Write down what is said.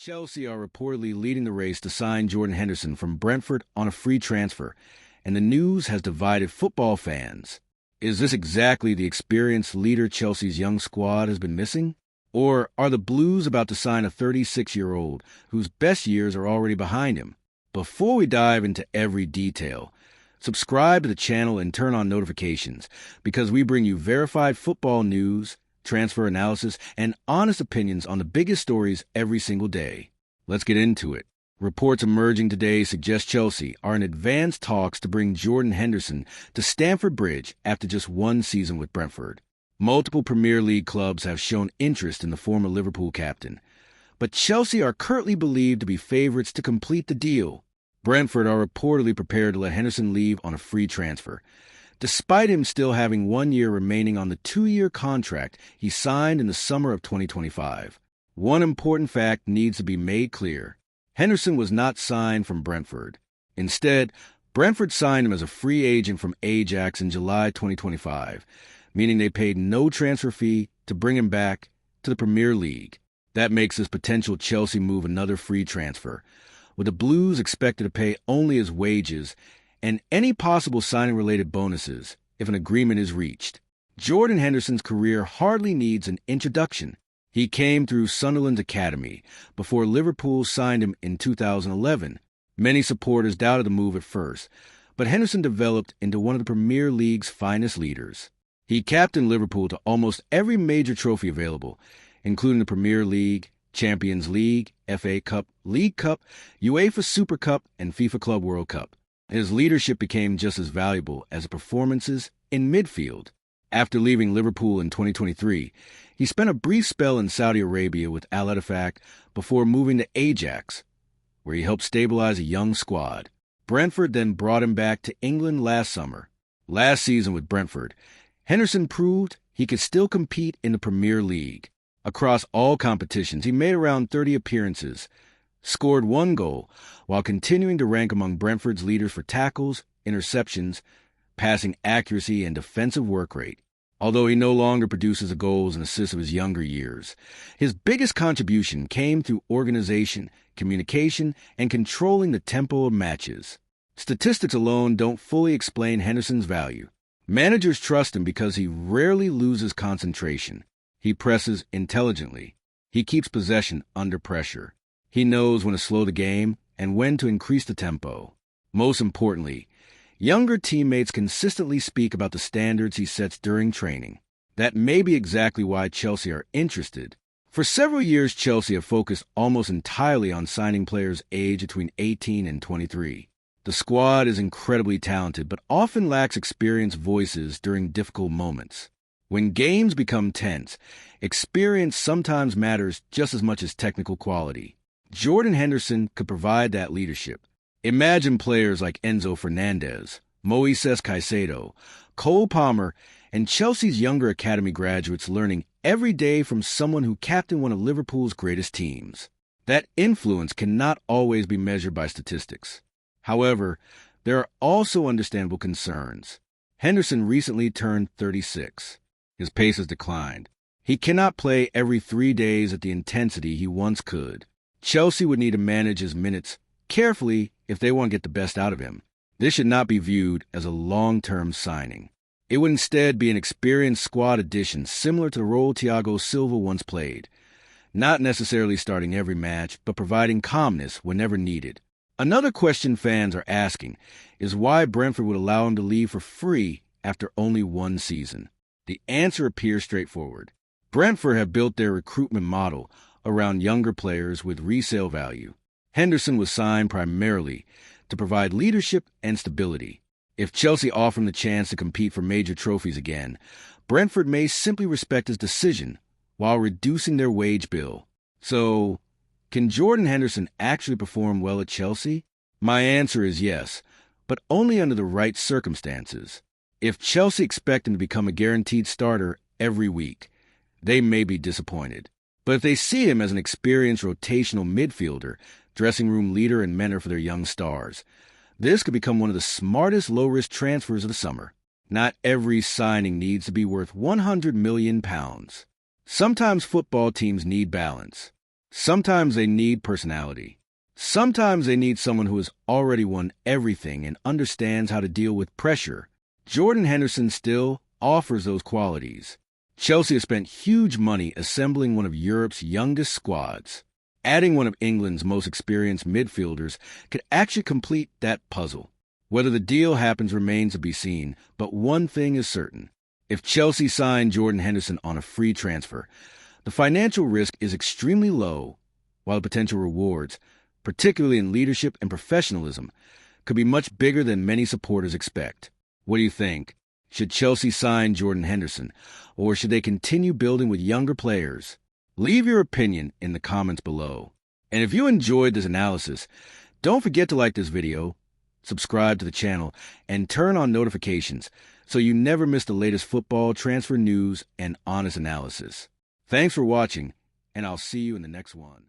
Chelsea are reportedly leading the race to sign Jordan Henderson from Brentford on a free transfer, and the news has divided football fans. Is this exactly the experienced leader Chelsea's young squad has been missing? Or are the Blues about to sign a 36-year-old whose best years are already behind him? Before we dive into every detail, subscribe to the channel and turn on notifications because we bring you verified football news, transfer analysis, and honest opinions on the biggest stories every single day. Let's get into it. Reports emerging today suggest Chelsea are in advanced talks to bring Jordan Henderson to Stamford Bridge after just one season with Brentford. Multiple Premier League clubs have shown interest in the former Liverpool captain, but Chelsea are currently believed to be favorites to complete the deal. Brentford are reportedly prepared to let Henderson leave on a free transfer, despite him still having 1 year remaining on the 2-year contract he signed in the summer of 2025. One important fact needs to be made clear. Henderson was not signed from Brentford. Instead, Brentford signed him as a free agent from Ajax in July 2025, meaning they paid no transfer fee to bring him back to the Premier League. That makes this potential Chelsea move another free transfer, with the Blues expected to pay only his wages and any possible signing-related bonuses if an agreement is reached. Jordan Henderson's career hardly needs an introduction. He came through Sunderland's academy before Liverpool signed him in 2011. Many supporters doubted the move at first, but Henderson developed into one of the Premier League's finest leaders. He captained Liverpool to almost every major trophy available, including the Premier League, Champions League, FA Cup, League Cup, UEFA Super Cup, and FIFA Club World Cup. His leadership became just as valuable as his performances in midfield. After leaving Liverpool in 2023, he spent a brief spell in Saudi Arabia with Al Ettifaq before moving to Ajax, where he helped stabilize a young squad. Brentford then brought him back to England last summer. Last season with Brentford, Henderson proved he could still compete in the Premier League. Across all competitions, he made around 30 appearances, scored 1 goal, while continuing to rank among Brentford's leaders for tackles, interceptions, passing accuracy, and defensive work rate. Although he no longer produces the goals and assists of his younger years, his biggest contribution came through organization, communication, and controlling the tempo of matches. Statistics alone don't fully explain Henderson's value. Managers trust him because he rarely loses concentration. He presses intelligently. He keeps possession under pressure. He knows when to slow the game and when to increase the tempo. Most importantly, younger teammates consistently speak about the standards he sets during training. That may be exactly why Chelsea are interested. For several years, Chelsea have focused almost entirely on signing players aged between 18 and 23. The squad is incredibly talented, but often lacks experienced voices during difficult moments. When games become tense, experience sometimes matters just as much as technical quality. Jordan Henderson could provide that leadership. Imagine players like Enzo Fernandez, Moises Caicedo, Cole Palmer, and Chelsea's younger academy graduates learning every day from someone who captained one of Liverpool's greatest teams. That influence cannot always be measured by statistics. However, there are also understandable concerns. Henderson recently turned 36. His pace has declined. He cannot play every 3 days at the intensity he once could. Chelsea would need to manage his minutes carefully if they want to get the best out of him. This should not be viewed as a long-term signing. It would instead be an experienced squad addition similar to the role Thiago Silva once played, not necessarily starting every match, but providing calmness whenever needed. Another question fans are asking is why Brentford would allow him to leave for free after only 1 season. The answer appears straightforward. Brentford have built their recruitment model around younger players with resale value. Henderson was signed primarily to provide leadership and stability. If Chelsea offer him the chance to compete for major trophies again, Brentford may simply respect his decision while reducing their wage bill. So, can Jordan Henderson actually perform well at Chelsea? My answer is yes, but only under the right circumstances. If Chelsea expect him to become a guaranteed starter every week, they may be disappointed. But if they see him as an experienced rotational midfielder, dressing room leader and mentor for their young stars, this could become one of the smartest low-risk transfers of the summer. Not every signing needs to be worth £100 million. Sometimes football teams need balance. Sometimes they need personality. Sometimes they need someone who has already won everything and understands how to deal with pressure. Jordan Henderson still offers those qualities. Chelsea has spent huge money assembling one of Europe's youngest squads. Adding one of England's most experienced midfielders could actually complete that puzzle. Whether the deal happens remains to be seen, but one thing is certain. If Chelsea signed Jordan Henderson on a free transfer, the financial risk is extremely low, while the potential rewards, particularly in leadership and professionalism, could be much bigger than many supporters expect. What do you think? Should Chelsea sign Jordan Henderson, or should they continue building with younger players? Leave your opinion in the comments below. And if you enjoyed this analysis, don't forget to like this video, subscribe to the channel, and turn on notifications so you never miss the latest football transfer news and honest analysis. Thanks for watching, and I'll see you in the next one.